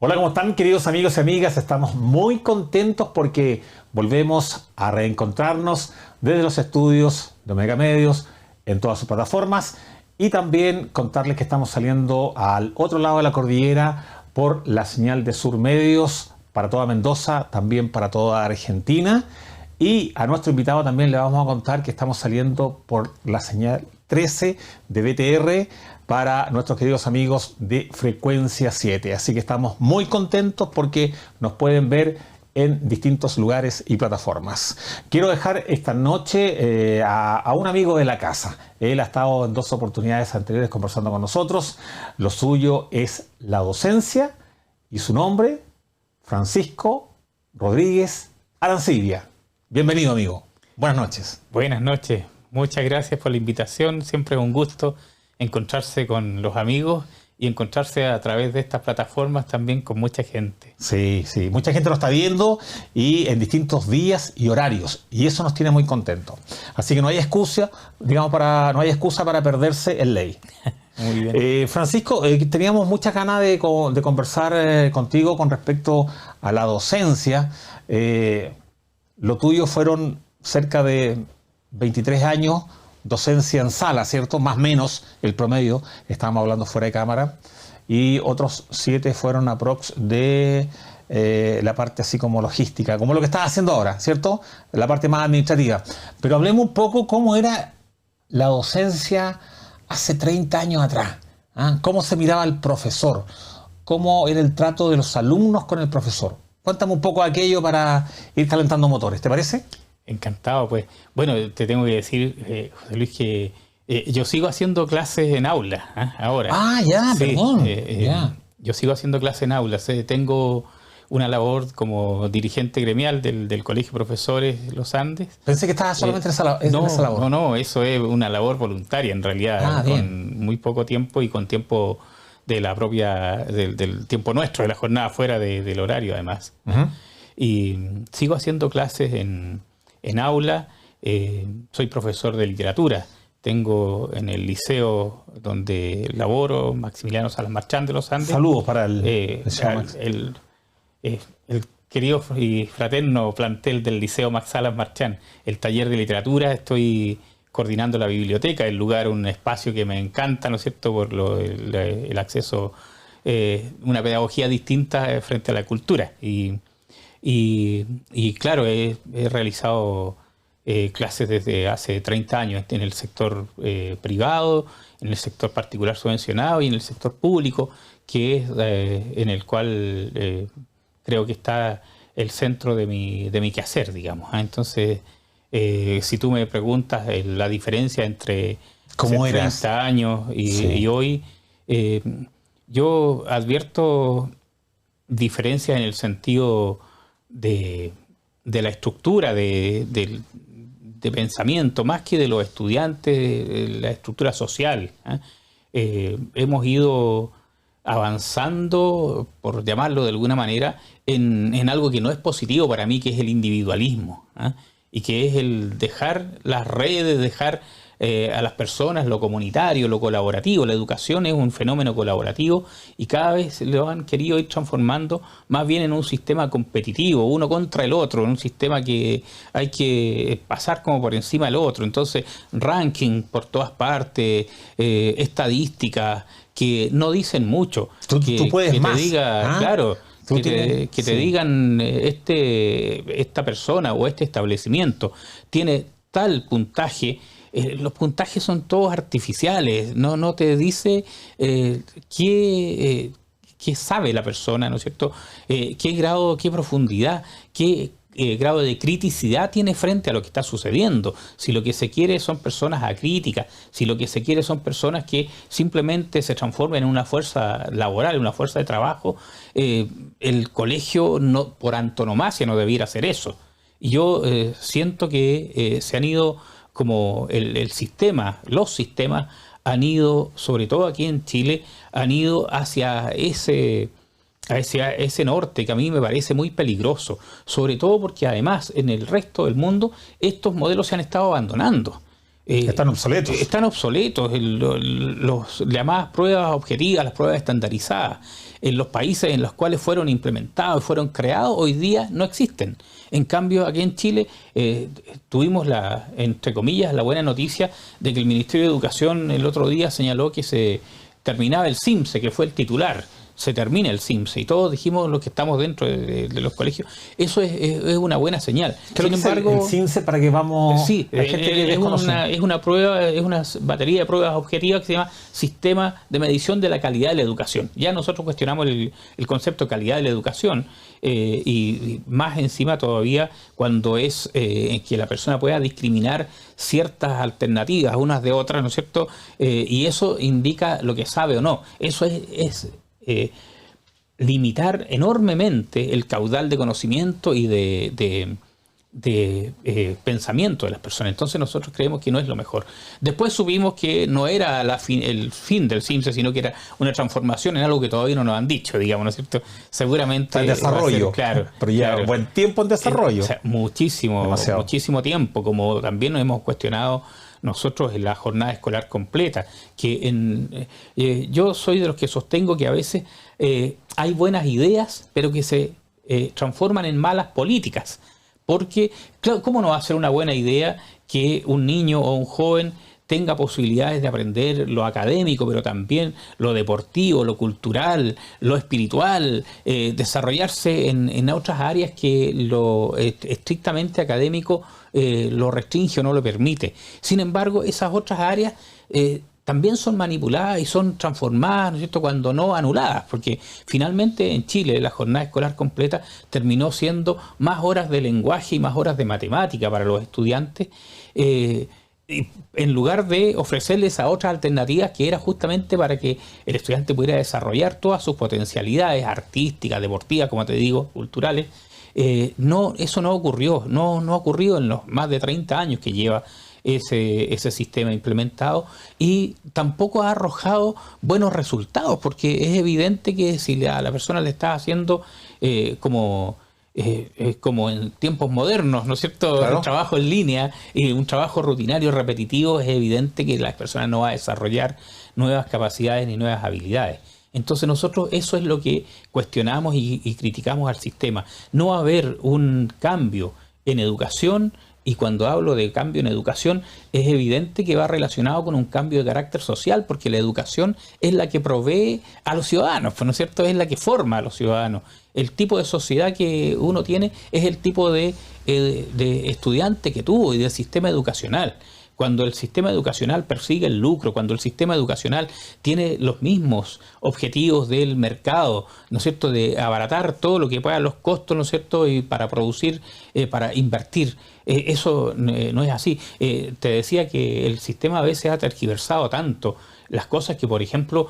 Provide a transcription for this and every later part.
Hola, ¿cómo están, queridos amigos y amigas? Estamos muy contentos porque volvemos a reencontrarnos desde los estudios de Omega Medios en todas sus plataformas y también contarles que estamos saliendo al otro lado de la cordillera por la señal de Sur Medios para toda Mendoza, también para toda Argentina. Y a nuestro invitado también le vamos a contar que estamos saliendo por la señal 13 de BTR para nuestros queridos amigos de Frecuencia 7. Así que estamos muy contentos porque nos pueden ver en distintos lugares y plataformas. Quiero dejar esta noche a un amigo de la casa. Él ha estado en 2 oportunidades anteriores conversando con nosotros. Lo suyo es la docencia y su nombre, Francisco Rodríguez Arancibia. Bienvenido, amigo. Buenas noches. Buenas noches. Muchas gracias por la invitación. Siempre es un gusto encontrarse con los amigos y encontrarse a través de estas plataformas también con mucha gente. Sí, sí. Mucha gente lo está viendo y en distintos días y horarios. Y eso nos tiene muy contentos. Así que no hay excusa, no hay excusa para perderse en ley. Muy bien. Francisco, teníamos muchas ganas de conversar contigo con respecto a la docencia. Lo tuyo fueron cerca de 23 años, docencia en sala, ¿cierto? Más o menos el promedio, estábamos hablando fuera de cámara. Y otros 7 fueron aprox de la parte así como logística, como lo que estás haciendo ahora, ¿cierto? La parte más administrativa. Pero hablemos un poco cómo era la docencia hace 30 años atrás. ¿Ah? ¿Cómo se miraba el profesor? ¿Cómo era el trato de los alumnos con el profesor? Cuéntame un poco aquello para ir calentando motores, ¿te parece? Encantado, pues. Bueno, te tengo que decir, José Luis, que yo sigo haciendo clases en aula, ahora. Ah, ya, sí, perdón. Ya. Yo sigo haciendo clases en aulas. Tengo una labor como dirigente gremial del Colegio de Profesores Los Andes. Pensé que estabas solamente en esa labor. No, eso es una labor voluntaria en realidad, con muy poco tiempo y con tiempo de la propia, del tiempo nuestro, de la jornada fuera del horario además. Uh-huh. Y sigo haciendo clases en aula. Soy profesor de literatura. Tengo en el liceo donde laboro, Maximiliano Salas Marchán de Los Andes. Saludos para el querido y fraterno plantel del liceo Max Salas Marchán. El taller de literatura, estoy coordinando la biblioteca, el lugar, un espacio que me encanta, ¿no es cierto?, por el acceso, una pedagogía distinta frente a la cultura. Y claro, he realizado clases desde hace 30 años en el sector privado, en el sector particular subvencionado y en el sector público, que es en el cual creo que está el centro de mi quehacer, digamos. Entonces, si tú me preguntas la diferencia entre 30 años y hoy, yo advierto diferencias en el sentido de la estructura de pensamiento, más que de los estudiantes, la estructura social. Hemos ido avanzando, por llamarlo de alguna manera, en algo que no es positivo para mí, que es el individualismo, y que es el dejar las redes, dejar a las personas lo comunitario, lo colaborativo. La educación es un fenómeno colaborativo y cada vez lo han querido ir transformando más bien en un sistema competitivo, uno contra el otro, en un sistema que hay que pasar como por encima del otro. Entonces, ranking por todas partes, estadísticas que no dicen mucho. Tú puedes que más. Te diga, claro, que te digan esta persona o este establecimiento tiene tal puntaje. Los puntajes son todos artificiales, no te dice qué sabe la persona, ¿no es cierto? Qué grado, qué profundidad, qué grado de criticidad tiene frente a lo que está sucediendo. Si lo que se quiere son personas acríticas, si lo que se quiere son personas que simplemente se transformen en una fuerza laboral, en una fuerza de trabajo, el colegio no, por antonomasia no debiera hacer eso. Y yo siento que se han ido, como el sistema, los sistemas han ido, sobre todo aquí en Chile, han ido hacia ese norte que a mí me parece muy peligroso, sobre todo porque además en el resto del mundo estos modelos se han estado abandonando. Están obsoletos. Están obsoletos. Las llamadas pruebas objetivas, las pruebas estandarizadas, en los países en los cuales fueron implementados y fueron creados, hoy día no existen. En cambio, aquí en Chile tuvimos entre comillas, la buena noticia de que el Ministerio de Educación el otro día señaló que se terminaba el CIMSE, que fue el titular. Se termina el CIMSE y todos dijimos los que estamos dentro de los colegios, eso es una buena señal. Sin embargo, el CIMSE, para que vamos, sí, es una prueba, es una batería de pruebas objetivas que se llama Sistema de Medición de la Calidad de la Educación. Ya nosotros cuestionamos el concepto de calidad de la educación y más encima todavía cuando es que la persona pueda discriminar ciertas alternativas unas de otras, ¿no es cierto? Y eso indica lo que sabe o no. Eso es limitar enormemente el caudal de conocimiento y de pensamiento de las personas. Entonces nosotros creemos que no es lo mejor. Después supimos que no era el fin del CIMSE, sino que era una transformación en algo que todavía no nos han dicho, digamos, ¿no es cierto? Seguramente... El desarrollo, claro. Pero ya claro. Buen tiempo en desarrollo. O sea, muchísimo tiempo, como también nos hemos cuestionado nosotros en la jornada escolar completa, que yo soy de los que sostengo que a veces hay buenas ideas, pero que se transforman en malas políticas, porque claro, ¿cómo no va a ser una buena idea que un niño o un joven tenga posibilidades de aprender lo académico, pero también lo deportivo, lo cultural, lo espiritual, desarrollarse en otras áreas que lo estrictamente académico lo restringe o no lo permite? Sin embargo, esas otras áreas también son manipuladas y son transformadas, ¿no es cierto?, cuando no anuladas, porque finalmente en Chile la jornada escolar completa terminó siendo más horas de lenguaje y más horas de matemática para los estudiantes, en lugar de ofrecerles a otras alternativas que era justamente para que el estudiante pudiera desarrollar todas sus potencialidades artísticas, deportivas, como te digo, culturales. Eso no ocurrió, no ha ocurrido en los más de 30 años que lleva ese sistema implementado, y tampoco ha arrojado buenos resultados, porque es evidente que si a la persona le está haciendo como en tiempos modernos, ¿no es cierto?, claro, un trabajo en línea y un trabajo rutinario repetitivo, es evidente que la persona no va a desarrollar nuevas capacidades ni nuevas habilidades. Entonces nosotros eso es lo que cuestionamos y criticamos al sistema. No va a haber un cambio en educación, y cuando hablo de cambio en educación es evidente que va relacionado con un cambio de carácter social, porque la educación es la que provee a los ciudadanos, ¿no es cierto?, es la que forma a los ciudadanos. El tipo de sociedad que uno tiene es el tipo de estudiante que tuvo y del sistema educacional. Cuando el sistema educacional persigue el lucro, cuando el sistema educacional tiene los mismos objetivos del mercado, ¿no es cierto?, de abaratar todo lo que pueda los costos, ¿no es cierto?, y para producir, para invertir. Eso no es así. Te decía que el sistema a veces ha tergiversado tanto las cosas que, por ejemplo,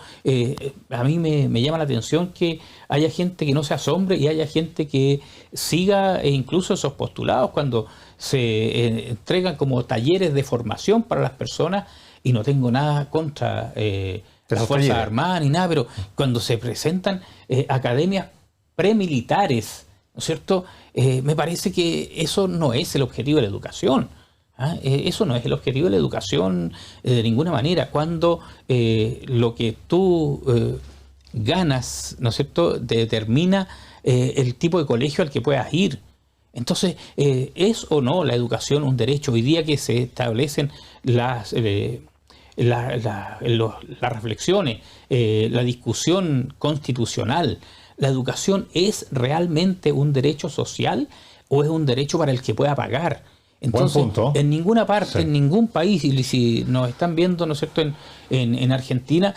a mí me llama la atención que haya gente que no se asombre y haya gente que siga incluso esos postulados cuando se entregan como talleres de formación para las personas, y no tengo nada contra las Fuerzas Armadas ni nada, pero cuando se presentan academias premilitares, ¿no es cierto?, me parece que eso no es el objetivo de la educación. Eso no es el objetivo de la educación de ninguna manera. Cuando lo que tú ganas, ¿no es cierto?, determina el tipo de colegio al que puedas ir. Entonces, ¿es o no la educación un derecho? Hoy día que se establecen las reflexiones, la discusión constitucional, ¿la educación es realmente un derecho social o es un derecho para el que pueda pagar? Entonces, en ninguna parte, sí, en ningún país, y si nos están viendo, ¿no es cierto?, en Argentina,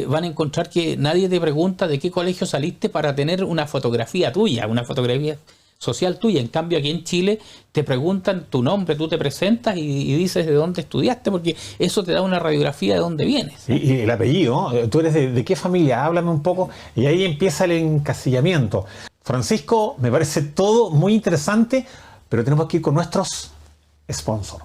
van a encontrar que nadie te pregunta de qué colegio saliste para tener una fotografía tuya, una fotografía social tuya. En cambio, aquí en Chile te preguntan tu nombre, tú te presentas y dices de dónde estudiaste, porque eso te da una radiografía de dónde vienes. Y el apellido, ¿tú eres de qué familia? Háblame un poco, y ahí empieza el encasillamiento. Francisco, me parece todo muy interesante, pero tenemos que ir con nuestros sponsors.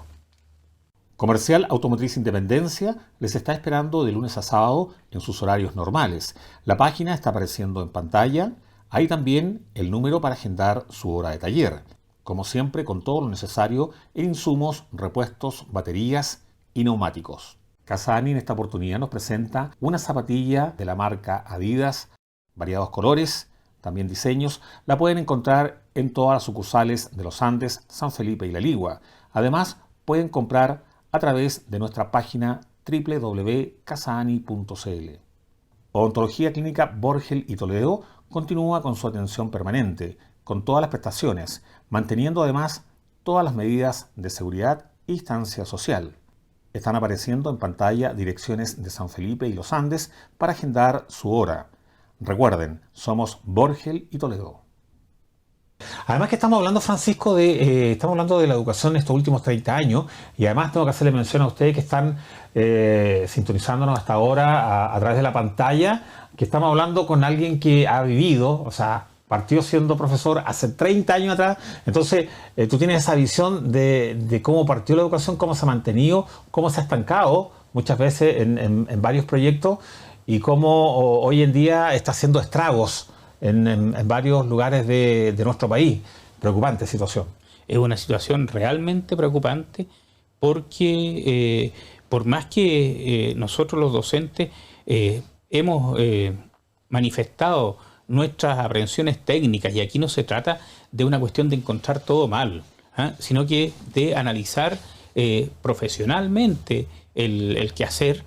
Comercial Automotriz Independencia les está esperando de lunes a sábado en sus horarios normales. La página está apareciendo en pantalla. Hay también el número para agendar su hora de taller. Como siempre, con todo lo necesario en insumos, repuestos, baterías y neumáticos. Casa Ani en esta oportunidad nos presenta una zapatilla de la marca Adidas, variados colores, también diseños. La pueden encontrar en todas las sucursales de Los Andes, San Felipe y La Ligua. Además, pueden comprar a través de nuestra página www.casaani.cl. Odontología Clínica Borgel y Toledo continúa con su atención permanente, con todas las prestaciones, manteniendo además todas las medidas de seguridad y distancia social. Están apareciendo en pantalla direcciones de San Felipe y Los Andes para agendar su hora. Recuerden, somos Borgel y Toledo. Además que estamos hablando, Francisco, estamos hablando de la educación en estos últimos 30 años y además tengo que hacerle mención a ustedes que están sintonizándonos hasta ahora a través de la pantalla, que estamos hablando con alguien que ha vivido, o sea, partió siendo profesor hace 30 años atrás. Entonces, tú tienes esa visión de cómo partió la educación, cómo se ha mantenido, cómo se ha estancado muchas veces en varios proyectos y cómo hoy en día está haciendo estragos en varios lugares de nuestro país. Preocupante situación. Es una situación realmente preocupante porque por más que nosotros los docentes hemos manifestado nuestras aprehensiones técnicas, y aquí no se trata de una cuestión de encontrar todo mal, sino que de analizar profesionalmente el quehacer,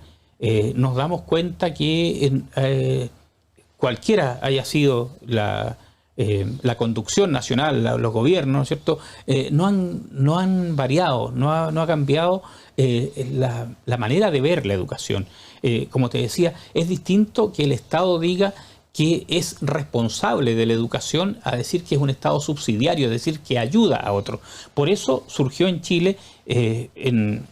nos damos cuenta que cualquiera haya sido la conducción nacional, los gobiernos, ¿no es cierto? No han variado, no ha cambiado la manera de ver la educación. Como te decía, es distinto que el Estado diga que es responsable de la educación a decir que es un Estado subsidiario, es decir, que ayuda a otro. Por eso surgió en Chile, en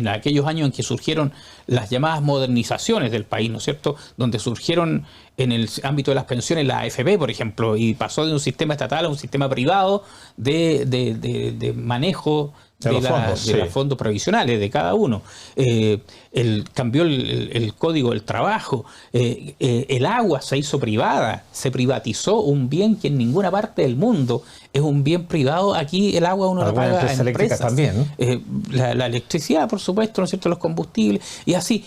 aquellos años en que surgieron las llamadas modernizaciones del país, ¿no es cierto?, donde surgieron en el ámbito de las pensiones la AFP, por ejemplo, y pasó de un sistema estatal a un sistema privado de manejo de los fondos previsionales de cada uno. Cambió el código del trabajo, el agua se hizo privada, se privatizó un bien que en ninguna parte del mundo es un bien privado. Aquí el agua uno lo paga a empresas también. La electricidad, por supuesto, ¿no es cierto?, los combustibles y así.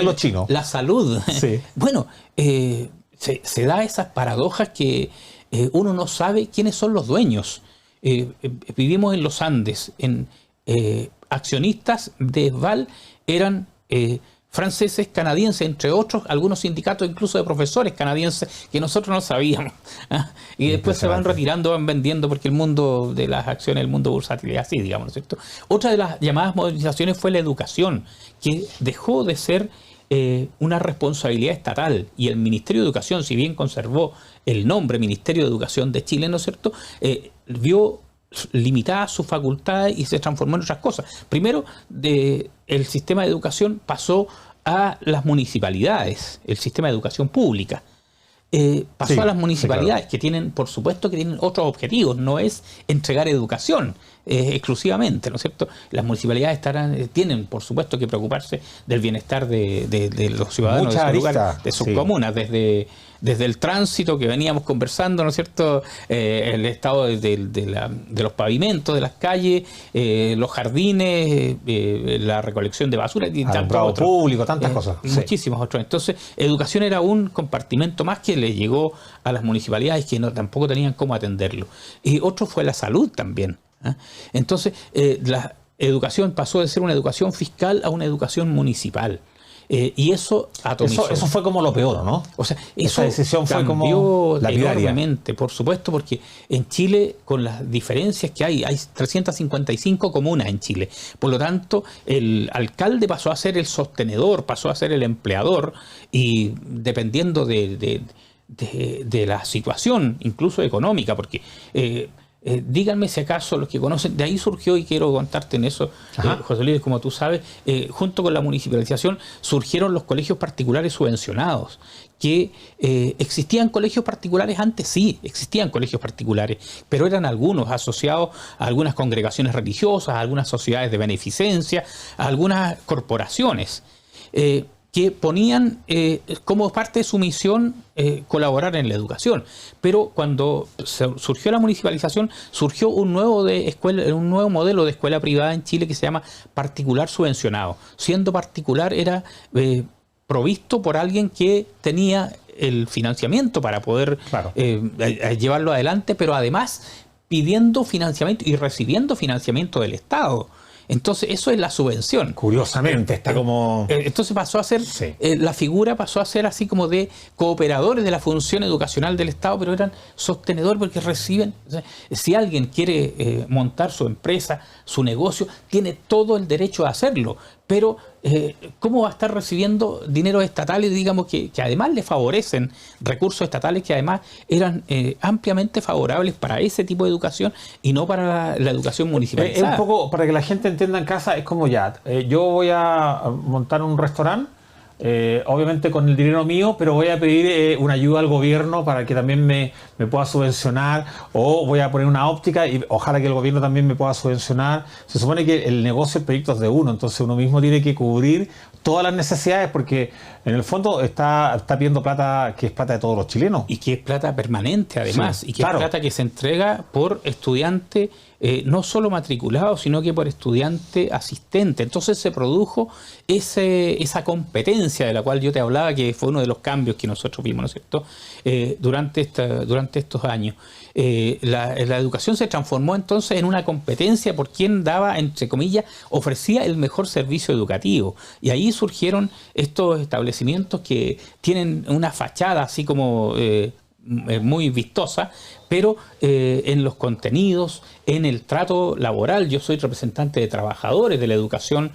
Los chinos. La salud. Sí. Bueno, se da esas paradojas que uno no sabe quiénes son los dueños. Vivimos en los Andes, accionistas de ESVAL eran franceses, canadienses, entre otros, algunos sindicatos incluso de profesores canadienses que nosotros no sabíamos. Y después se van retirando, van vendiendo, porque el mundo de las acciones, el mundo bursátil es así, digamos, ¿no es cierto? Otra de las llamadas modernizaciones fue la educación, que dejó de ser una responsabilidad estatal, y el Ministerio de Educación, si bien conservó el nombre Ministerio de Educación de Chile, ¿no es cierto?, vio limitada su facultad y se transformó en otras cosas. Primero, el sistema de educación pasó a las municipalidades, el sistema de educación pública. Pasó a las municipalidades, que tienen, por supuesto, que tienen otros objetivos, no es entregar educación exclusivamente, ¿no es cierto? Las municipalidades tienen, por supuesto, que preocuparse del bienestar de los ciudadanos de su lugar, de sus comunas, desde el tránsito que veníamos conversando, ¿no es cierto?, el estado de los pavimentos, de las calles, los jardines, la recolección de basura, y alumbrado público, tantas cosas. Muchísimos otros. Entonces, educación era un compartimento más que le llegó a las municipalidades, que tampoco tenían cómo atenderlo. Y otro fue la salud también. Entonces, la educación pasó de ser una educación fiscal a una educación municipal. Y eso atomizó. Eso fue como lo peor, ¿no? O sea, esa decisión fue como enormemente, por supuesto, porque en Chile, con las diferencias que hay 355 comunas en Chile. Por lo tanto, el alcalde pasó a ser el sostenedor, pasó a ser el empleador, y dependiendo de la situación, incluso económica, porque díganme si acaso los que conocen, de ahí surgió, y quiero contarte en eso, José Luis, como tú sabes, junto con la municipalización surgieron los colegios particulares subvencionados, que existían colegios particulares antes, sí, existían colegios particulares, pero eran algunos asociados a algunas congregaciones religiosas, a algunas sociedades de beneficencia, a algunas corporaciones. que ponían como parte de su misión colaborar en la educación. Pero cuando surgió la municipalización, surgió un nuevo modelo de escuela privada en Chile que se llama particular subvencionado. Siendo particular era provisto por alguien que tenía el financiamiento para poder llevarlo adelante, pero además pidiendo financiamiento y recibiendo financiamiento del Estado. Entonces, eso es la subvención. Curiosamente, está como... Entonces pasó a ser, la figura pasó a ser así como de cooperadores de la función educacional del Estado, pero eran sostenedores porque reciben... O sea, si alguien quiere montar su empresa, su negocio, tiene todo el derecho a hacerlo, pero ¿cómo va a estar recibiendo dineros estatales, digamos, que además le favorecen recursos estatales que además eran ampliamente favorables para ese tipo de educación y no para la educación municipalizada? Un poco, para que la gente entienda en casa, es como yo voy a montar un restaurante, obviamente con el dinero mío, pero voy a pedir una ayuda al gobierno para que también me pueda subvencionar, o voy a poner una óptica y ojalá que el gobierno también me pueda subvencionar. Se supone que el negocio, el proyecto es de uno, entonces uno mismo tiene que cubrir todas las necesidades porque en el fondo está pidiendo plata que es plata de todos los chilenos. Y que es plata permanente además, y que es plata que se entrega por estudiante no solo matriculado, sino que por estudiante asistente. Entonces se produjo esa competencia de la cual yo te hablaba, que fue uno de los cambios que nosotros vimos, ¿no es cierto?, durante estos años. La educación se transformó entonces en una competencia por quien daba, entre comillas, ofrecía el mejor servicio educativo. Y ahí surgieron estos establecimientos que tienen una fachada así como muy vistosa, pero en los contenidos, en el trato laboral, yo soy representante de trabajadores de la educación,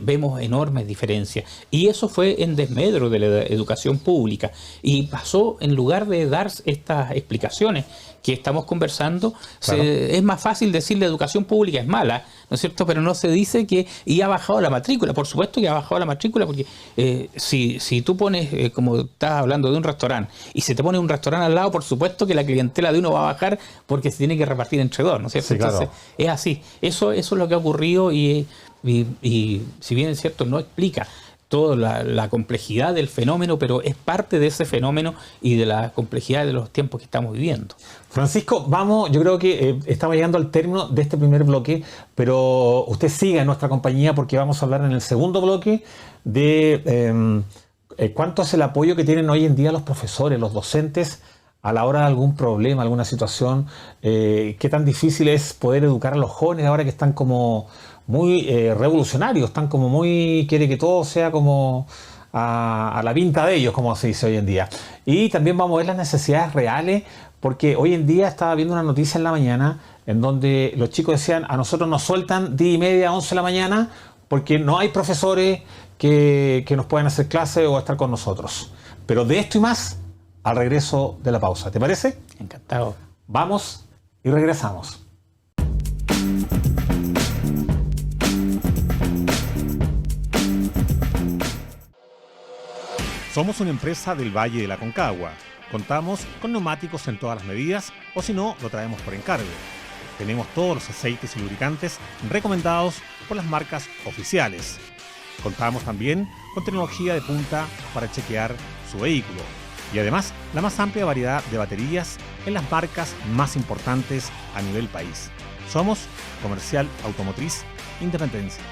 vemos enormes diferencias. Y eso fue en desmedro de la educación pública. Y pasó, en lugar de dar estas explicaciones que estamos conversando, es más fácil decir la educación pública es mala, ¿no es cierto? Pero no se dice que ha bajado la matrícula. Por supuesto que ha bajado la matrícula porque si tú pones, como estás hablando de un restaurante, y se te pone un restaurante al lado, por supuesto que la clientela de uno va a bajar porque se tiene que repartir entre dos, ¿no es cierto? Sí, claro. Entonces, es así. Eso es lo que ha ocurrido y si bien es cierto, no explica toda la complejidad del fenómeno, pero es parte de ese fenómeno y de la complejidad de los tiempos que estamos viviendo. Francisco, yo creo que estamos llegando al término de este primer bloque, pero usted siga en nuestra compañía porque vamos a hablar en el segundo bloque de cuánto es el apoyo que tienen hoy en día los profesores, los docentes, a la hora de algún problema, alguna situación, qué tan difícil es poder educar a los jóvenes ahora que están como muy revolucionarios, están como quiere que todo sea como a la pinta de ellos, como se dice hoy en día. Y también vamos a ver las necesidades reales, porque hoy en día estaba viendo una noticia en la mañana en donde los chicos decían, a nosotros nos sueltan 10:30, 11 de la mañana, porque no hay profesores que nos puedan hacer clase o estar con nosotros. Pero de esto y más, al regreso de la pausa. ¿Te parece? Encantado. Vamos y regresamos. Somos una empresa del Valle de la Aconcagua. Contamos con neumáticos en todas las medidas, o si no, lo traemos por encargo. Tenemos todos los aceites y lubricantes recomendados por las marcas oficiales. Contamos también con tecnología de punta para chequear su vehículo. Y además, la más amplia variedad de baterías en las marcas más importantes a nivel país. Somos Comercial Automotriz Independencia.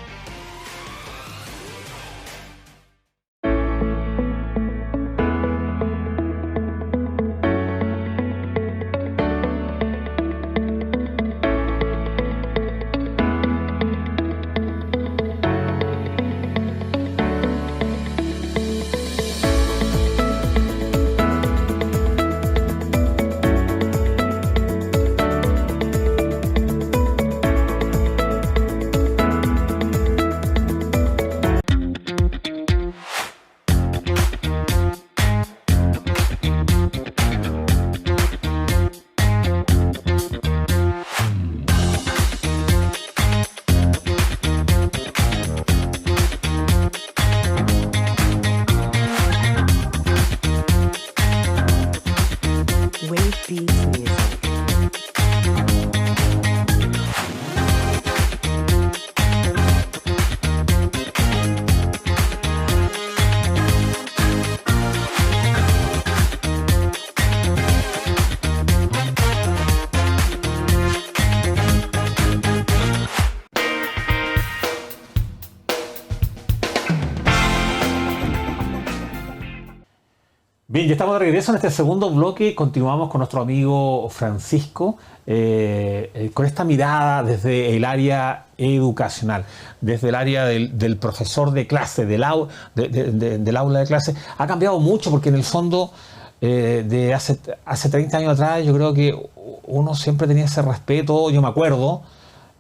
Bien, ya estamos de regreso en este segundo bloque. Continuamos con nuestro amigo Francisco, con esta mirada desde el área educacional, desde el área del profesor de clase, del aula de clase. Ha cambiado mucho porque en el fondo, de hace 30 años atrás, yo creo que uno siempre tenía ese respeto. Yo me acuerdo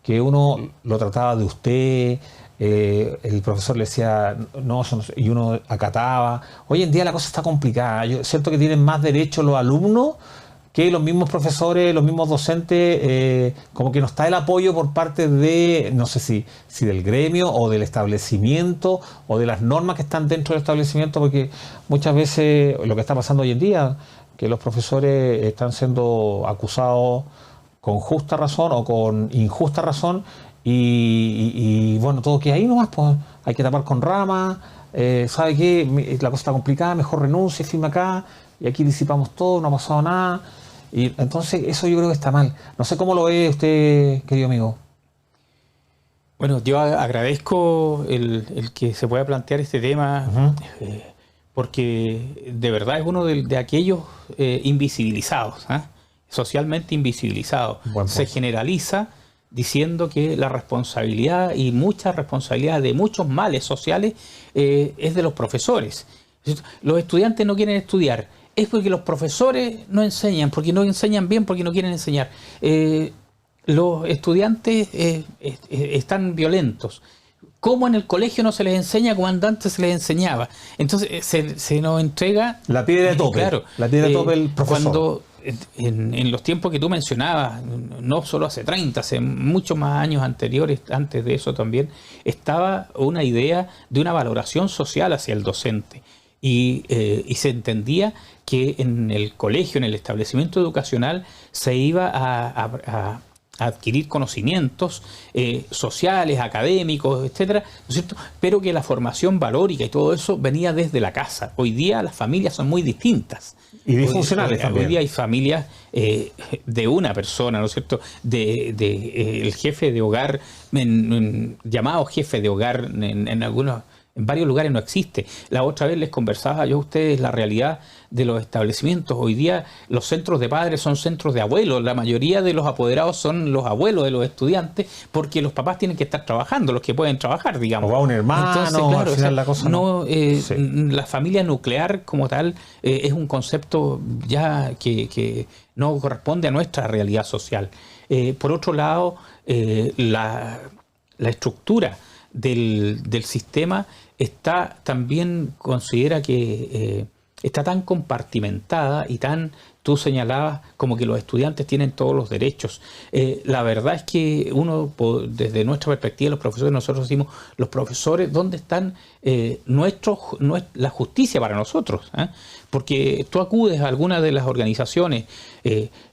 que uno lo trataba de usted. El profesor le decía no, eso no, y uno acataba. Hoy en día la cosa está complicada. Es cierto que tienen más derechos los alumnos que los mismos profesores, los mismos docentes, como que no está el apoyo por parte de, no sé si del gremio o del establecimiento o de las normas que están dentro del establecimiento, porque muchas veces lo que está pasando hoy en día, que los profesores están siendo acusados con justa razón o con injusta razón. Y bueno, todo que ahí nomás, pues hay que tapar con ramas, ¿sabe qué? La cosa está complicada, mejor renuncie, firme acá, y aquí disipamos todo, no ha pasado nada. Y entonces eso yo creo que está mal. No sé cómo lo ve usted, querido amigo. Bueno, yo agradezco el que se pueda plantear este tema, porque de verdad es uno de aquellos invisibilizados, socialmente invisibilizados. Se generaliza diciendo que la responsabilidad y mucha responsabilidad de muchos males sociales es de los profesores. Los estudiantes no quieren estudiar, es porque los profesores no enseñan, porque no enseñan bien, porque no quieren enseñar. Los estudiantes están violentos. ¿Cómo en el colegio no se les enseña como antes se les enseñaba? Entonces se nos entrega... La piedra de tope, claro, la piedra de tope el profesor. Cuando en los tiempos que tú mencionabas, no solo hace 30, hace muchos más años anteriores, antes de eso también, estaba una idea de una valoración social hacia el docente. Y se entendía que en el colegio, en el establecimiento educacional, se iba a adquirir conocimientos sociales, académicos, etcétera, ¿no es cierto? Pero que la formación valórica y todo eso venía desde la casa. Hoy día las familias son muy distintas. Y disfuncionales también. Hoy día hay familias de una persona, ¿no es cierto? El jefe de hogar, llamado jefe de hogar, en varios lugares no existe. La otra vez les conversaba yo a ustedes la realidad de los establecimientos. Hoy día los centros de padres son centros de abuelos. La mayoría de los apoderados son los abuelos de los estudiantes porque los papás tienen que estar trabajando, los que pueden trabajar, digamos. O va un hermano. Entonces, claro, al final la cosa sí. La familia nuclear como tal es un concepto ya que no corresponde a nuestra realidad social. Por otro lado, la estructura del sistema está también, considera que está tan compartimentada y tan, tú señalabas, como que los estudiantes tienen todos los derechos. La verdad es que uno, desde nuestra perspectiva, los profesores, nosotros decimos, los profesores, ¿dónde están la justicia para nosotros? Porque tú acudes a alguna de las organizaciones,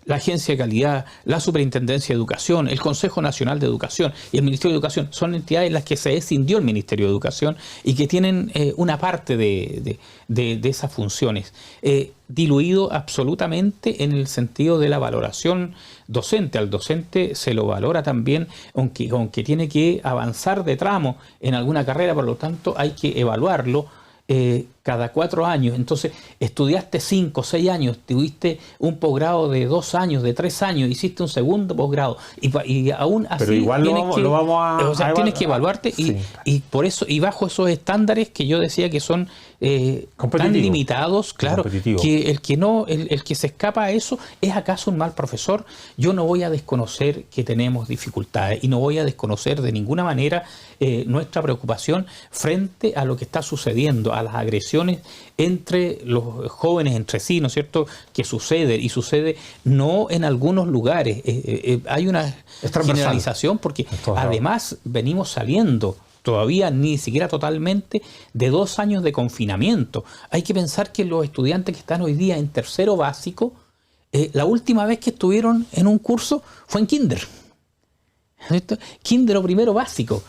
la Agencia de Calidad, la Superintendencia de Educación, el Consejo Nacional de Educación y el Ministerio de Educación, son entidades en las que se escindió el Ministerio de Educación y que tienen una parte de esas funciones, diluido absolutamente en el sentido de la valoración docente. Al docente se lo valora también, aunque tiene que avanzar de tramo en alguna carrera, por lo tanto hay que evaluarlo cada 4 años. Entonces estudiaste 5 o 6 años, tuviste un posgrado de 2 años, de 3 años, hiciste un segundo posgrado y aún así pero igual tienes que evaluarte sí. y por eso, y bajo esos estándares que yo decía que son tan limitados, claro, que el que se escapa a eso es acaso un mal profesor. Yo no voy a desconocer que tenemos dificultades y no voy a desconocer de ninguna manera nuestra preocupación frente a lo que está sucediendo, a las agresiones entre los jóvenes entre sí, ¿no es cierto?, que sucede, y sucede no en algunos lugares. Hay una generalización porque además venimos saliendo todavía ni siquiera totalmente de 2 años de confinamiento. Hay que pensar que los estudiantes que están hoy día en tercero básico, la última vez que estuvieron en un curso fue en kinder. Kinder o primero básico.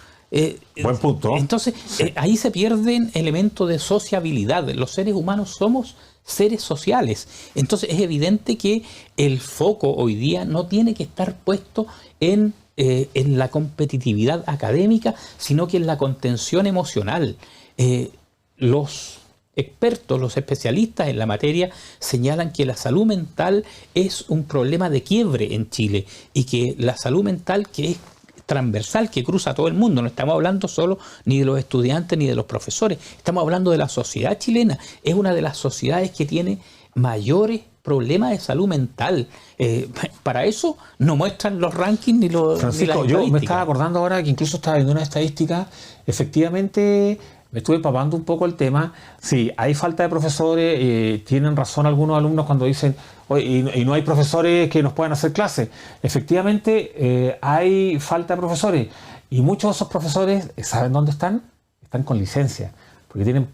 Buen punto. Entonces, ahí se pierden elementos de sociabilidad. Los seres humanos somos seres sociales. Entonces, es evidente que el foco hoy día no tiene que estar puesto en la competitividad académica, sino que en la contención emocional. Los expertos, los especialistas en la materia, señalan que la salud mental es un problema de quiebre en Chile y que la salud mental, que es transversal, que cruza a todo el mundo, no estamos hablando solo ni de los estudiantes ni de los profesores, estamos hablando de la sociedad chilena, es una de las sociedades que tiene mayores problemas de salud mental. Para eso no muestran los rankings ni los Francisco, ni las yo me estadísticas. estaba acordando ahora que incluso estaba viendo una estadística, efectivamente me estuve empapando un poco el tema. Sí, hay falta de profesores, tienen razón algunos alumnos cuando dicen, "Oye, y no hay profesores que nos puedan hacer clases". Efectivamente, hay falta de profesores y muchos de esos profesores, ¿saben dónde están? Están con licencia, porque tienen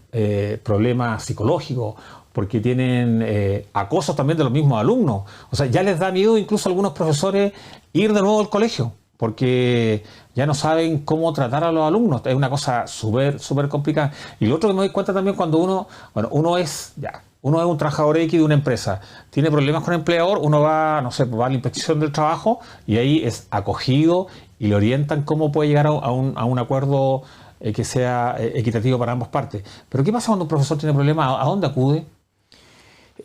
problemas psicológicos, porque tienen acosos también de los mismos alumnos. O sea, ya les da miedo incluso a algunos profesores ir de nuevo al colegio, porque ya no saben cómo tratar a los alumnos. Es una cosa súper complicada. Y lo otro que me doy cuenta también cuando uno es un trabajador X de una empresa, tiene problemas con el empleador, uno va, no sé, va a la inspección del trabajo y ahí es acogido y le orientan cómo puede llegar a un acuerdo que sea equitativo para ambas partes. Pero ¿qué pasa cuando un profesor tiene problemas? ¿A dónde acude?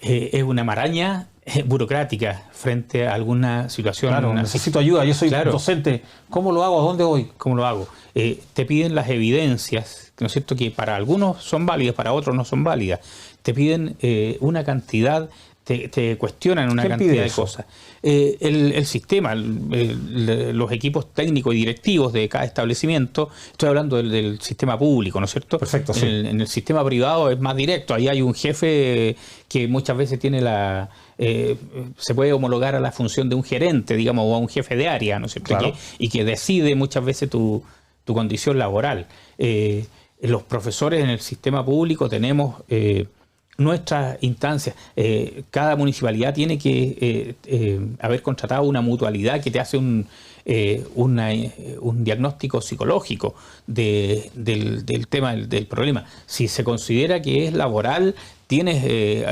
Es una maraña burocrática frente a alguna situación. Claro, necesito ayuda, yo soy Claro. docente. ¿Cómo lo hago? ¿A dónde voy? ¿Cómo lo hago? Te piden las evidencias, ¿no es cierto?, que para algunos son válidas, para otros no son válidas. Te piden una cantidad, te cuestionan una ¿Quién cantidad pide de eso? cosas. El sistema, los equipos técnicos y directivos de cada establecimiento, estoy hablando del sistema público, ¿no es cierto? Perfecto, sí. En el sistema privado es más directo, ahí hay un jefe que muchas veces tiene se puede homologar a la función de un gerente, digamos, o a un jefe de área, ¿no es cierto? Claro. Y que decide muchas veces tu condición laboral. Los profesores en el sistema público tenemos nuestras instancias. Cada municipalidad tiene que haber contratado una mutualidad que te hace un diagnóstico psicológico del tema del problema. Si se considera que es laboral, tienes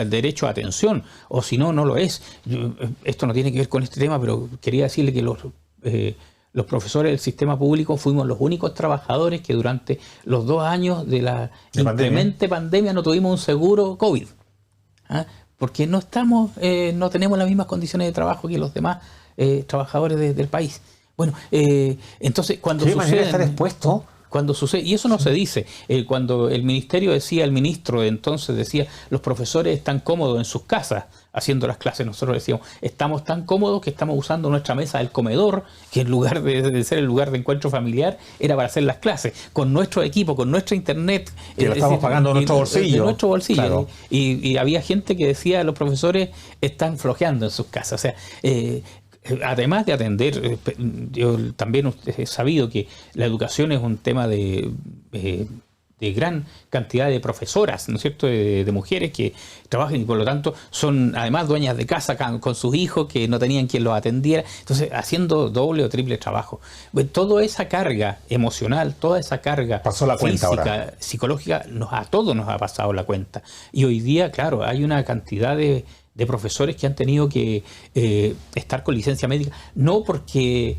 derecho a atención, o si no, no lo es. Esto no tiene que ver con este tema, pero quería decirle que los profesores del sistema público fuimos los únicos trabajadores que durante los 2 años de la inclemente pandemia no tuvimos un seguro COVID. ¿Ah? Porque no tenemos las mismas condiciones de trabajo que los demás trabajadores del país. Bueno, entonces cuando ¿Qué manera de estar sucede... expuesto? Cuando sucede, y eso no se dice, cuando el ministro de entonces decía, los profesores están cómodos en sus casas haciendo las clases, nosotros decíamos, estamos tan cómodos que estamos usando nuestra mesa del comedor, que en lugar de ser el lugar de encuentro familiar, era para hacer las clases, con nuestro equipo, con nuestra internet. Que lo estamos pagando de nuestro bolsillo. De nuestro bolsillo. Claro. Y había gente que decía, los profesores están flojeando en sus casas. O sea, además de atender, yo también he sabido que la educación es un tema de gran cantidad de profesoras, ¿no es cierto?, de mujeres que trabajan y por lo tanto son además dueñas de casa con sus hijos que no tenían quien los atendiera, entonces haciendo doble o triple trabajo. Bueno, toda esa carga emocional, toda esa carga Pasó la cuenta física, ahora. psicológica, a todos nos ha pasado la cuenta. Y hoy día, claro, hay una cantidad de profesores que han tenido que estar con licencia médica, no porque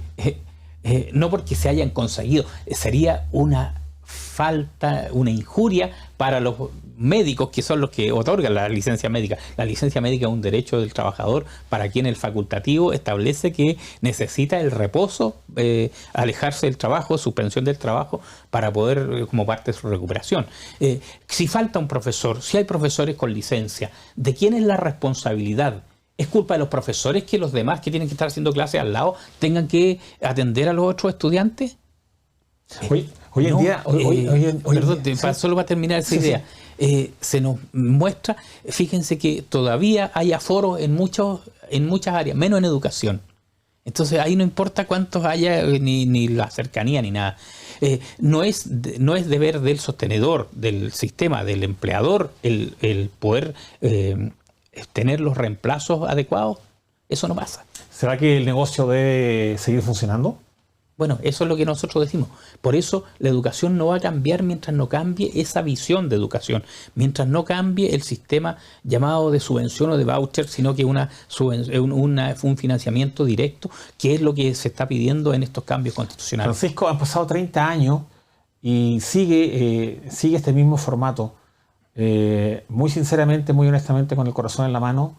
se hayan conseguido, sería una falta, una injuria para los médicos, que son los que otorgan la licencia médica. La licencia médica es un derecho del trabajador para quien el facultativo establece que necesita el reposo, alejarse del trabajo, suspensión del trabajo, para poder, como parte de su recuperación. Si falta un profesor, si hay profesores con licencia, ¿de quién es la responsabilidad? ¿Es culpa de los profesores que los demás que tienen que estar haciendo clases al lado tengan que atender a los otros estudiantes? Hoy en día... Perdón, solo para terminar esa idea. Se nos muestra, fíjense que todavía hay aforos en muchas áreas, menos en educación. Entonces ahí no importa cuántos haya, ni la cercanía, ni nada. No es deber del sostenedor, del sistema, del empleador, el poder tener los reemplazos adecuados. Eso no pasa. ¿Será que el negocio debe seguir funcionando? Bueno, eso es lo que nosotros decimos. Por eso la educación no va a cambiar mientras no cambie esa visión de educación, mientras no cambie el sistema llamado de subvención o de voucher, sino que un financiamiento directo, que es lo que se está pidiendo en estos cambios constitucionales. Francisco, han pasado 30 años y sigue este mismo formato. muy sinceramente, muy honestamente, con el corazón en la mano,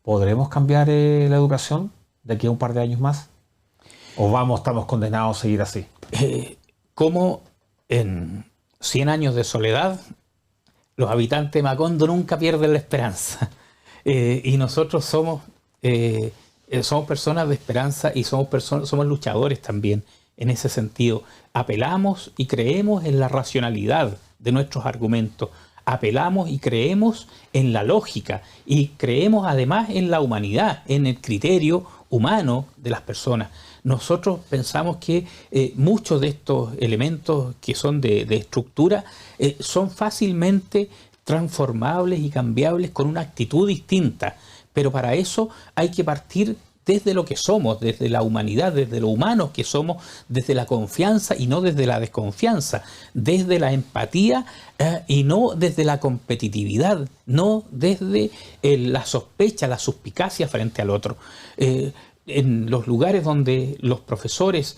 ¿podremos cambiar la educación de aquí a un par de años más? ¿O estamos condenados a seguir así? Como en 100 años de soledad, los habitantes de Macondo nunca pierden la esperanza. Y nosotros somos personas de esperanza y somos luchadores también en ese sentido. Apelamos y creemos en la racionalidad de nuestros argumentos. Apelamos y creemos en la lógica y creemos además en la humanidad, en el criterio humano de las personas. Nosotros pensamos que muchos de estos elementos que son de estructura son fácilmente transformables y cambiables con una actitud distinta, pero para eso hay que partir desde lo que somos, desde la humanidad, desde lo humanos que somos, desde la confianza y no desde la desconfianza, desde la empatía y no desde la competitividad, no desde la sospecha, la suspicacia frente al otro. En los lugares donde los profesores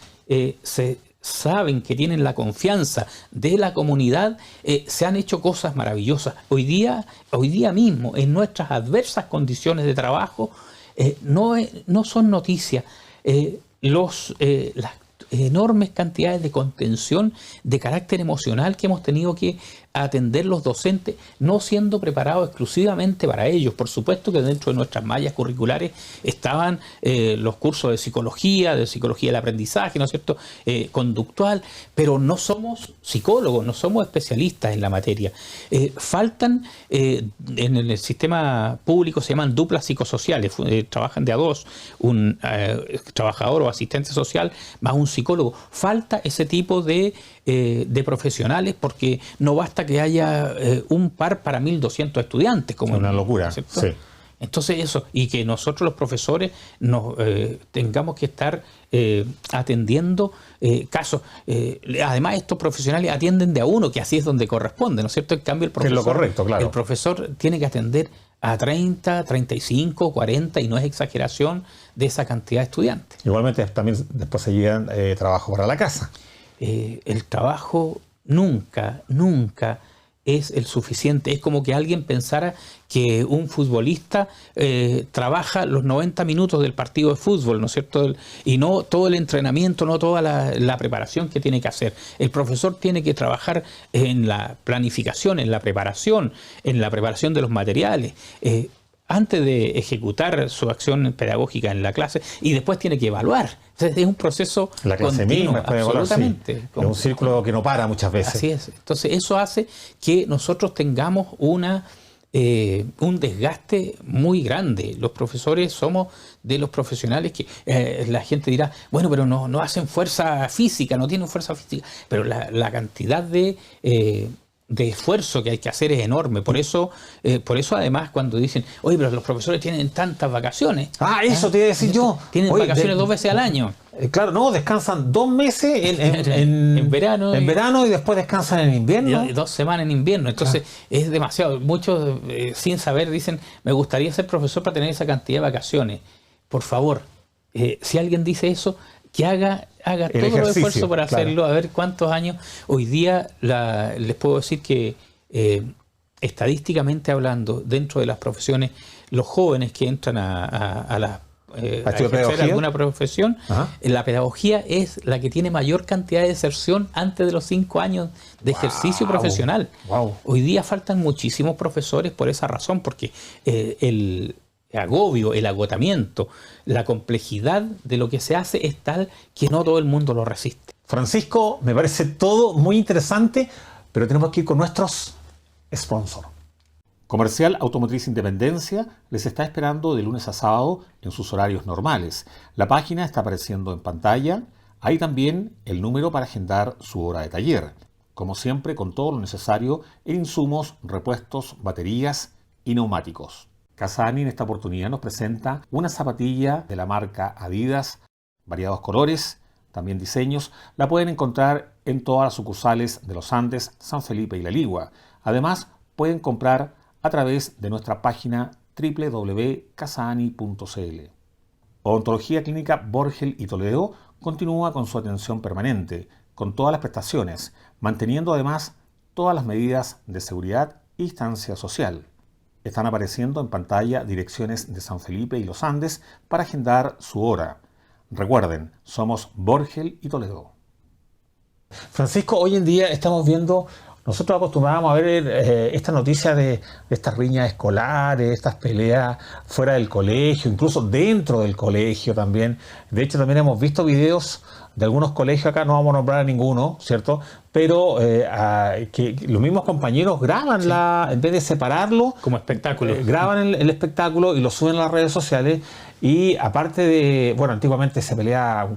se saben que tienen la confianza de la comunidad, se han hecho cosas maravillosas. Hoy día mismo, en nuestras adversas condiciones de trabajo, no son noticias las enormes cantidades de contención de carácter emocional que hemos tenido que atender los docentes, no siendo preparados exclusivamente para ellos. Por supuesto que dentro de nuestras mallas curriculares estaban los cursos de psicología del aprendizaje, ¿no es cierto?, conductual, pero no somos psicólogos, no somos especialistas en la materia. Faltan, en el sistema público se llaman duplas psicosociales, trabajan de a dos, un trabajador o asistente social más un psicólogo. Falta ese tipo de profesionales, porque no basta que haya un par para 1.200 estudiantes. Como una locura, ¿cierto? Sí. Entonces eso, y que nosotros los profesores tengamos que estar atendiendo casos. Además, estos profesionales atienden de a uno, que así es donde corresponde, ¿no es cierto? En cambio, el profesor, es lo correcto, claro. El profesor tiene que atender a 30, 35, 40, y no es exageración de esa cantidad de estudiantes. Igualmente también después se llevan trabajo para la casa. El trabajo nunca es el suficiente. Es como que alguien pensara que un futbolista trabaja los 90 minutos del partido de fútbol, ¿no es cierto? Y no todo el entrenamiento, no toda la preparación que tiene que hacer. El profesor tiene que trabajar en la planificación, en la preparación de los materiales, antes de ejecutar su acción pedagógica en la clase, y después tiene que evaluar. Entonces, es un proceso la clase continuo, misma, absolutamente. Sí. Es un círculo que no para muchas veces. Así es. Entonces, eso hace que nosotros tengamos un desgaste muy grande. Los profesores somos de los profesionales que la gente dirá, bueno, pero no hacen fuerza física, no tienen fuerza física, pero la cantidad de esfuerzo que hay que hacer es enorme. Por eso además, cuando dicen, oye, pero los profesores tienen tantas vacaciones. Eso te iba a decir yo. Tienen vacaciones 2 veces al año. Claro, no, descansan 2 meses en verano y después descansan en invierno. 2 semanas en invierno. Entonces es demasiado. Muchos sin saber dicen, me gustaría ser profesor para tener esa cantidad de vacaciones. Por favor, si alguien dice eso, que haga todo el esfuerzo para hacerlo, a ver cuántos años. Hoy día les puedo decir que estadísticamente hablando, dentro de las profesiones, los jóvenes que entran a ejercer alguna profesión, la pedagogía es la que tiene mayor cantidad de deserción antes de los 5 años de ejercicio profesional. Hoy día faltan muchísimos profesores por esa razón, porque el agobio, el agotamiento, la complejidad de lo que se hace es tal que no todo el mundo lo resiste. Francisco, me parece todo muy interesante, pero tenemos que ir con nuestros sponsors. Comercial Automotriz Independencia les está esperando de lunes a sábado en sus horarios normales. La página está apareciendo en pantalla. Hay también el número para agendar su hora de taller. Como siempre, con todo lo necesario en insumos, repuestos, baterías y neumáticos. Casani en esta oportunidad nos presenta una zapatilla de la marca Adidas, variados colores, también diseños. La pueden encontrar en todas las sucursales de Los Andes, San Felipe y La Ligua. Además, pueden comprar a través de nuestra página www.casani.cl. Odontología Clínica Borgel y Toledo continúa con su atención permanente, con todas las prestaciones, manteniendo además todas las medidas de seguridad y distancia social. Están apareciendo en pantalla direcciones de San Felipe y Los Andes para agendar su hora. Recuerden, somos Borgel y Toledo. Francisco, hoy en día estamos viendo, nosotros acostumbrábamos a ver esta noticia de estas riñas escolares, estas peleas fuera del colegio, incluso dentro del colegio también. De hecho, también hemos visto videos de algunos colegios, acá no vamos a nombrar a ninguno, ¿cierto? Pero que los mismos compañeros graban en vez de separarlo, como espectáculo. Graban el espectáculo y lo suben a las redes sociales. Y aparte de, bueno, antiguamente se peleaba,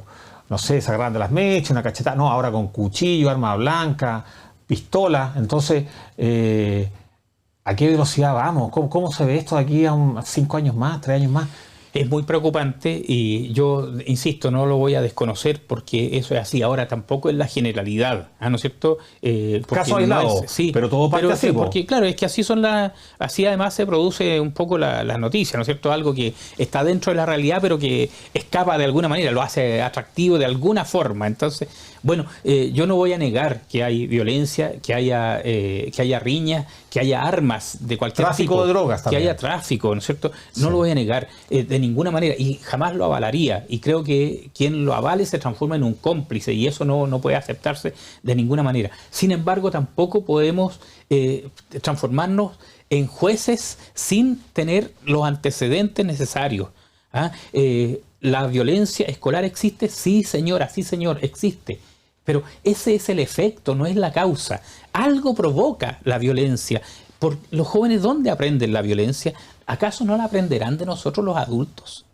no sé, se agarraban de las mechas, una cachetada, no, ahora con cuchillo, arma blanca, pistola. Entonces, ¿a qué velocidad vamos? ¿Cómo se ve esto de aquí a 5 años más, 3 años más? Es muy preocupante y yo, insisto, no lo voy a desconocer porque eso es así. Ahora tampoco es la generalidad, ¿no es cierto? Caso aislado, sí, pero todo parte así. Porque claro, es que así así además se produce un poco la noticia, ¿no es cierto? Algo que está dentro de la realidad pero que escapa de alguna manera, lo hace atractivo de alguna forma. Entonces, bueno, yo no voy a negar que hay violencia, que haya riñas, que haya armas de cualquier tipo. Tráfico de drogas también. Que haya tráfico, ¿no es cierto? No lo voy a negar de ninguna manera y jamás lo avalaría. Y creo que quien lo avale se transforma en un cómplice y eso no puede aceptarse de ninguna manera. Sin embargo, tampoco podemos transformarnos en jueces sin tener los antecedentes necesarios. ¿La violencia escolar existe? Sí, señora, sí, señor, existe. Pero ese es el efecto, no es la causa. Algo provoca la violencia. ¿Los jóvenes dónde aprenden la violencia? ¿Acaso no la aprenderán de nosotros los adultos?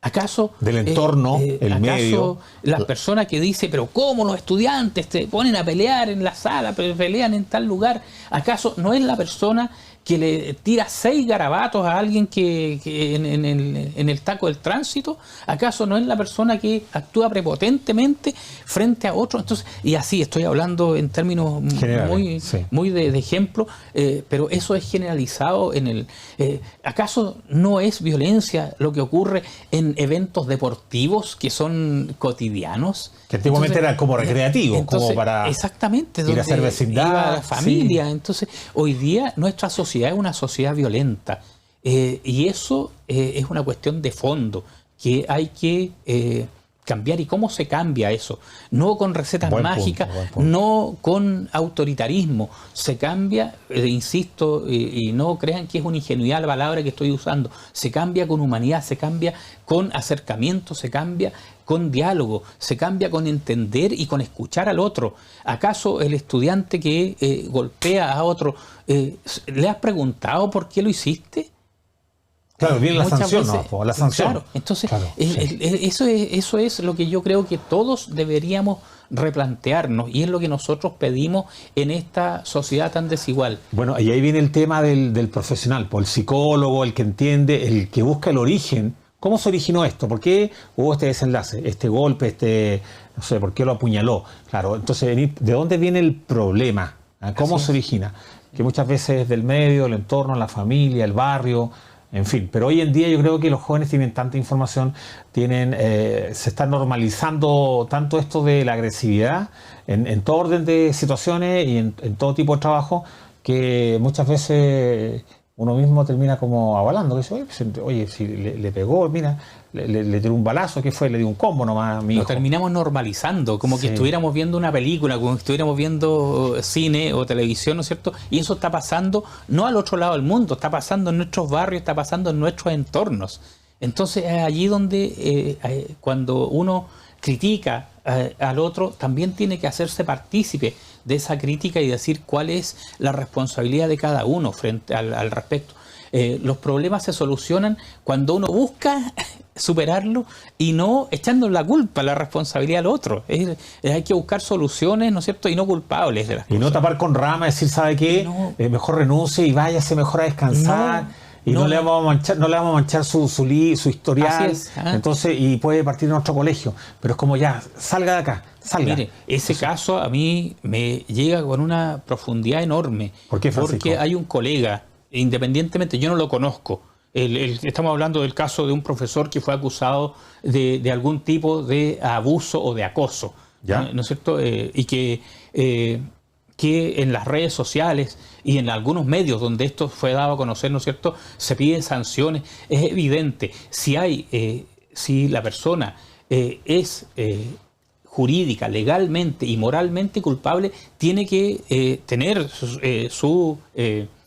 ¿Acaso del entorno, el medio? Las personas que dicen, pero ¿cómo los estudiantes se ponen a pelear en la sala, pelean en tal lugar? ¿Acaso no es la persona que le tira 6 garabatos a alguien que en el taco del tránsito? ¿Acaso no es la persona que actúa prepotentemente frente a otro? Entonces, y así estoy hablando en términos muy de ejemplo, pero eso es generalizado ¿acaso no es violencia lo que ocurre en eventos deportivos que son cotidianos? Que antiguamente era como recreativo, como para exactamente, ir a hacer vecindad, la familia. Sí. Entonces, hoy día nuestra sociedad es una sociedad violenta y eso es una cuestión de fondo que hay que cambiar. ¿Y cómo se cambia eso? No con recetas mágicas, no con autoritarismo. Se cambia, insisto, y no crean que es una ingenuidad la palabra que estoy usando. Se cambia con humanidad, se cambia con acercamiento, se cambia con diálogo, se cambia con entender y con escuchar al otro. ¿Acaso el estudiante que golpea a otro, le has preguntado por qué lo hiciste? Claro, viene la sanción, ¿no? La sanción. Claro, entonces eso es lo que yo creo que todos deberíamos replantearnos y es lo que nosotros pedimos en esta sociedad tan desigual. Bueno, y ahí viene el tema del profesional, el psicólogo, el que entiende, el que busca el origen. ¿Cómo se originó esto? ¿Por qué hubo este desenlace, este golpe, no sé, por qué lo apuñaló? Claro, entonces, ¿de dónde viene el problema? ¿Cómo se origina? Que muchas veces es del medio, el entorno, la familia, el barrio, en fin. Pero hoy en día yo creo que los jóvenes tienen tanta información, se está normalizando tanto esto de la agresividad en todo orden de situaciones y en todo tipo de trabajo, que muchas veces uno mismo termina como avalando, que dice, oye, si le pegó, mira, le tiró un balazo, ¿qué fue? Le dio un combo nomás a mi hijo. Lo terminamos normalizando, como que estuviéramos viendo una película, como que estuviéramos viendo cine o televisión, ¿no es cierto? Y eso está pasando no al otro lado del mundo, está pasando en nuestros barrios, está pasando en nuestros entornos. Entonces es allí donde cuando uno critica al otro, también tiene que hacerse partícipe de esa crítica y decir cuál es la responsabilidad de cada uno frente al respecto. Los problemas se solucionan cuando uno busca superarlo y no echando la culpa, la responsabilidad al otro. Hay que buscar soluciones, ¿no es cierto? Y no culpables de las cosas. Y no tapar con rama, decir, ¿sabe qué? No. Mejor renuncie y váyase mejor a descansar. No le vamos a manchar su historial. Así es, entonces, y puede partir en otro colegio. Pero es como ya, salga de acá, salga. Mire, ese caso a mí me llega con una profundidad enorme. ¿Por qué, Francisco? Porque hay un colega, independientemente, yo no lo conozco. Estamos hablando del caso de un profesor que fue acusado de algún tipo de abuso o de acoso. ¿Ya? ¿No es cierto? Y que que en las redes sociales y en algunos medios donde esto fue dado a conocer, ¿no es cierto?, se piden sanciones. Es evidente, si la persona es jurídica, legalmente y moralmente culpable, tiene que tener su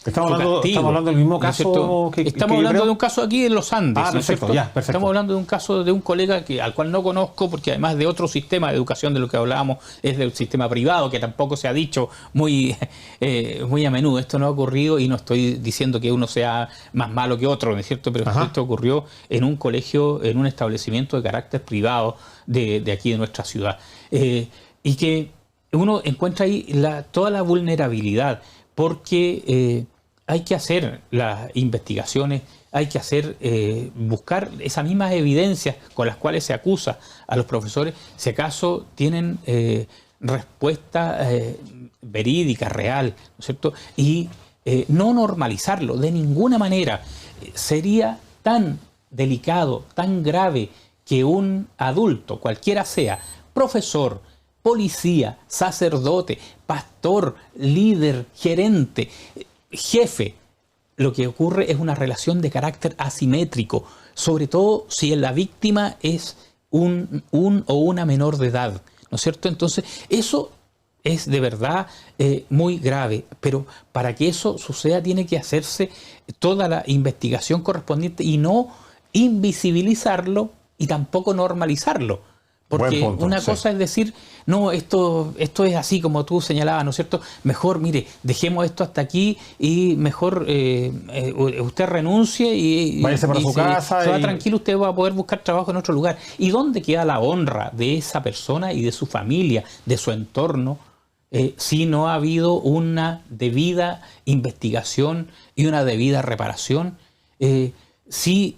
Estamos hablando del mismo caso Estamos hablando de un caso aquí en los Andes. Ah, perfecto, ya, perfecto. Estamos hablando de un caso de un colega al cual no conozco, porque además de otro sistema de educación de lo que hablábamos, es del sistema privado, que tampoco se ha dicho muy a menudo. Esto no ha ocurrido, y no estoy diciendo que uno sea más malo que otro, ¿no es cierto? Pero esto ocurrió en un colegio, en un establecimiento de carácter privado de aquí de nuestra ciudad. Y que uno encuentra ahí toda la vulnerabilidad, porque hay que hacer las investigaciones, hay que buscar esas mismas evidencias con las cuales se acusa a los profesores, si acaso tienen respuesta verídica, real, ¿no es cierto? Y no normalizarlo de ninguna manera. Sería tan delicado, tan grave, que un adulto, cualquiera sea, profesor, policía, sacerdote, pastor, líder, gerente, jefe, lo que ocurre es una relación de carácter asimétrico, sobre todo si la víctima es un o una menor de edad, ¿no es cierto? Entonces, eso es de verdad muy grave, pero para que eso suceda tiene que hacerse toda la investigación correspondiente y no invisibilizarlo y tampoco normalizarlo. Porque punto, una cosa es decir, no, esto es así como tú señalabas, ¿no es cierto? Mejor, mire, dejemos esto hasta aquí y mejor usted renuncie y váyase para su casa. Se va tranquilo, usted va a poder buscar trabajo en otro lugar. ¿Y dónde queda la honra de esa persona y de su familia, de su entorno, si no ha habido una debida investigación y una debida reparación? Si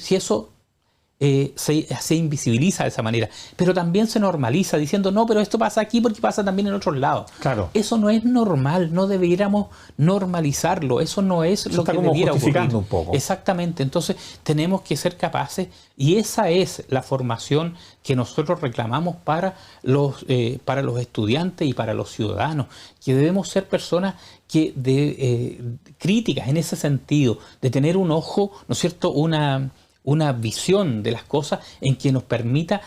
eso se invisibiliza de esa manera, pero también se normaliza diciendo, no, pero esto pasa aquí porque pasa también en otros lados. Claro. Eso no es normal, no deberíamos normalizarlo, eso no es lo que debiera ocurrir. Un poco. Exactamente, entonces tenemos que ser capaces, y esa es la formación que nosotros reclamamos para los estudiantes y para los ciudadanos, que debemos ser personas críticas en ese sentido, de tener un ojo, ¿no es cierto?, una visión de las cosas en que nos permita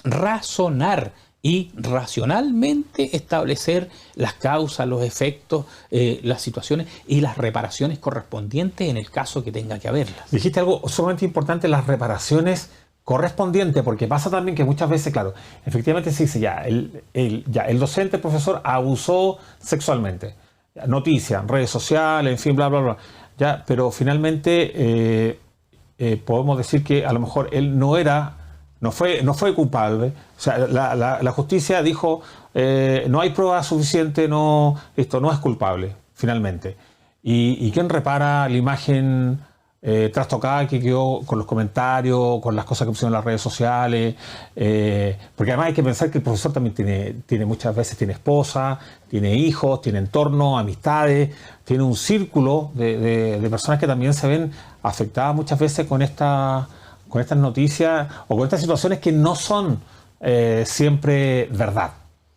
razonar y racionalmente establecer las causas, los efectos, las situaciones y las reparaciones correspondientes en el caso que tenga que haberlas. Dijiste algo sumamente importante, las reparaciones correspondientes, porque pasa también que muchas veces, claro, efectivamente se dice el docente, el profesor abusó sexualmente, noticias, redes sociales, en fin, bla, bla, bla, pero finalmente podemos decir que a lo mejor él no fue culpable. O sea, la justicia dijo no hay prueba suficiente, esto no es culpable, finalmente. ¿Y quién repara la imagen trastocada que quedó con los comentarios, con las cosas que pusieron en las redes sociales? Porque además hay que pensar que el profesor también tiene muchas veces tiene esposa, tiene hijos, tiene entorno, amistades, tiene un círculo de personas que también se ven afectadas muchas veces con estas noticias o con estas situaciones que no son siempre verdad.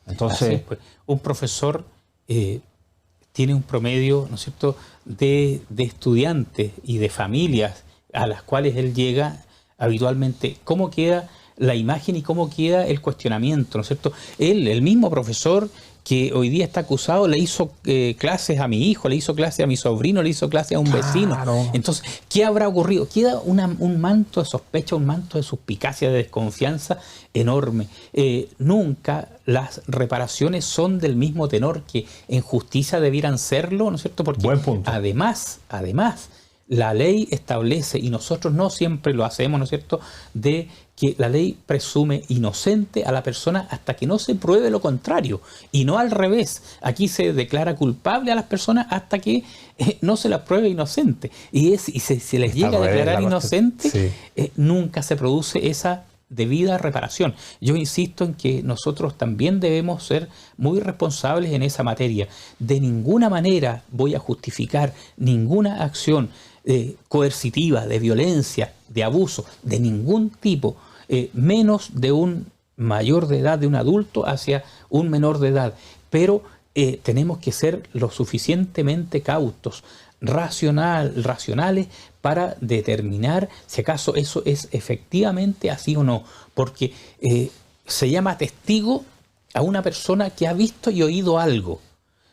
Entonces, pues, un profesor tiene un promedio, ¿no es cierto?, de estudiantes y de familias a las cuales él llega habitualmente. ¿Cómo queda la imagen y cómo queda el cuestionamiento, ¿no es cierto? Él, el mismo profesor que hoy día está acusado, le hizo clases a mi hijo, le hizo clases a mi sobrino, le hizo clases a un vecino. Claro. Entonces, ¿qué habrá ocurrido? Queda un manto de sospecha, un manto de suspicacia, de desconfianza enorme. Nunca las reparaciones son del mismo tenor que en justicia debieran serlo, ¿no es cierto? Porque buen punto. Además, la ley establece, y nosotros no siempre lo hacemos, ¿no es cierto?, de que la ley presume inocente a la persona hasta que no se pruebe lo contrario, y no al revés. Aquí se declara culpable a las personas hasta que no se las pruebe inocente. Y si se les llega a declarar inocente, sí, nunca se produce esa debida reparación. Yo insisto en que nosotros también debemos ser muy responsables en esa materia. De ninguna manera voy a justificar ninguna acción coercitiva, de violencia, de abuso, de ningún tipo, menos de un mayor de edad, de un adulto hacia un menor de edad. pero tenemos que ser lo suficientemente cautos, racionales, para determinar si acaso eso es efectivamente así o no, porque se llama testigo a una persona que ha visto y oído algo.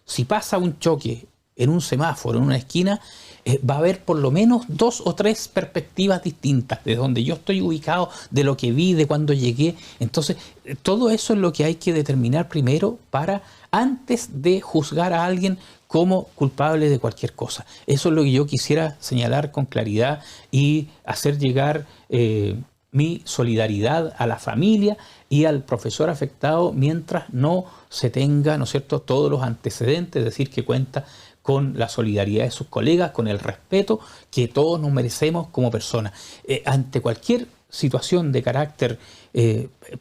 Si pasa un choque en un semáforo, en una esquina, va a haber por lo menos 2 o 3 perspectivas distintas, de donde yo estoy ubicado, de lo que vi, de cuando llegué. Entonces, todo eso es lo que hay que determinar primero antes de juzgar a alguien como culpable de cualquier cosa. Eso es lo que yo quisiera señalar con claridad y hacer llegar mi solidaridad a la familia y al profesor afectado mientras no se tenga, ¿no es cierto?, todos los antecedentes, es decir, que cuenta con la solidaridad de sus colegas, con el respeto que todos nos merecemos como personas. Ante cualquier situación de carácter,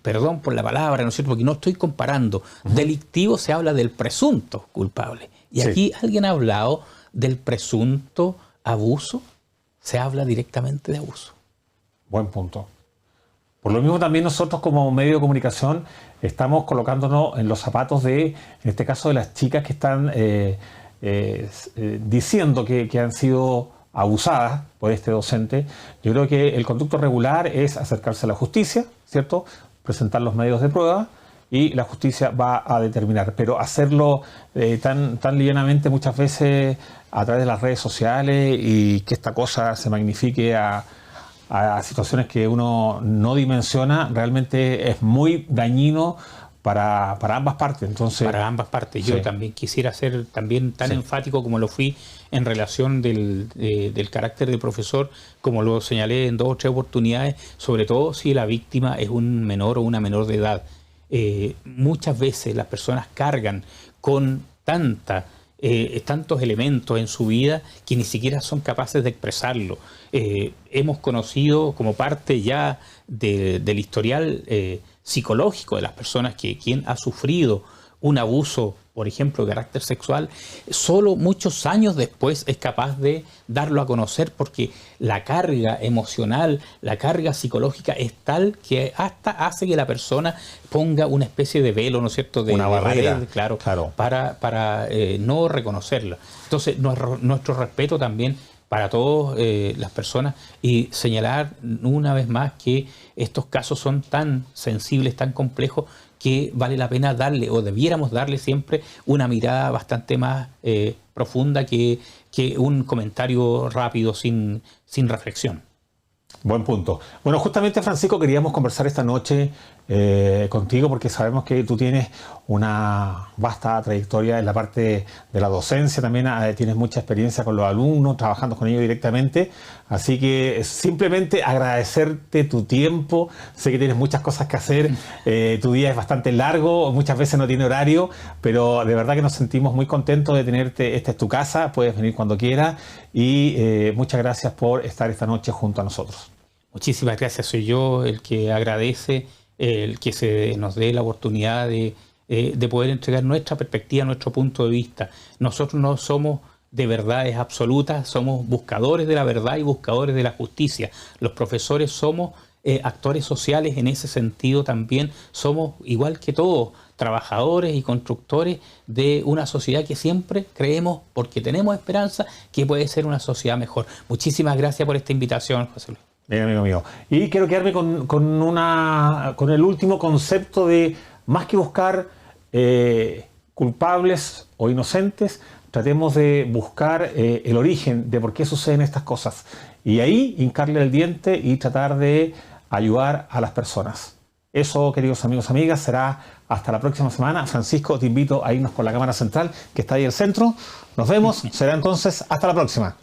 perdón por la palabra, ¿no es cierto?, porque no estoy comparando, delictivo, se habla del presunto culpable. Y sí. Aquí alguien ha hablado del presunto abuso, se habla directamente de abuso. Buen punto. Por lo mismo también nosotros como medio de comunicación estamos colocándonos en los zapatos en este caso de las chicas que están diciendo que han sido abusadas por este docente. Yo creo que el conducto regular es acercarse a la justicia, ¿cierto?, presentar los medios de prueba y la justicia va a determinar. Pero hacerlo tan livianamente muchas veces a través de las redes sociales y que esta cosa se magnifique a situaciones que uno no dimensiona, realmente es muy dañino para ambas partes. Entonces, para ambas partes. Yo también quisiera ser también tan enfático como lo fui en relación del carácter del profesor, como lo señalé en 2 o 3 oportunidades, sobre todo si la víctima es un menor o una menor de edad. Muchas veces las personas cargan con tantos elementos en su vida que ni siquiera son capaces de expresarlo. Hemos conocido como parte ya del historial psicológico de las personas que quien ha sufrido un abuso, por ejemplo, de carácter sexual, solo muchos años después es capaz de darlo a conocer, porque la carga emocional, la carga psicológica es tal que hasta hace que la persona ponga una especie de velo, ¿no es cierto?, de una barrera, red, claro. para no reconocerla. Entonces, nuestro respeto también para todas las personas, y señalar una vez más que estos casos son tan sensibles, tan complejos, que vale la pena darle, o debiéramos darle siempre, una mirada bastante más profunda que un comentario rápido sin reflexión. Buen punto. Bueno, justamente, Francisco, queríamos conversar esta noche contigo porque sabemos que tú tienes una vasta trayectoria en la parte de la docencia, también tienes mucha experiencia con los alumnos, trabajando con ellos directamente, así que simplemente agradecerte tu tiempo. Sé que tienes muchas cosas que hacer, tu día es bastante largo, muchas veces no tiene horario, pero de verdad que nos sentimos muy contentos de tenerte. Esta es tu casa, puedes venir cuando quieras, y muchas gracias por estar esta noche junto a nosotros. Muchísimas gracias. Soy yo el que agradece el que se nos dé la oportunidad de poder entregar nuestra perspectiva, nuestro punto de vista. Nosotros no somos de verdades absolutas, somos buscadores de la verdad y buscadores de la justicia. Los profesores somos actores sociales en ese sentido también. Somos, igual que todos, trabajadores y constructores de una sociedad que siempre creemos, porque tenemos esperanza, que puede ser una sociedad mejor. Muchísimas gracias por esta invitación, José Luis. Bien, amigo mío. Y quiero quedarme con el último concepto de, más que buscar culpables o inocentes, tratemos de buscar el origen de por qué suceden estas cosas. Y ahí hincarle el diente y tratar de ayudar a las personas. Eso, queridos amigos, amigas, será hasta la próxima semana. Francisco, te invito a irnos con la cámara central que está ahí al centro. Nos vemos. Será entonces hasta la próxima.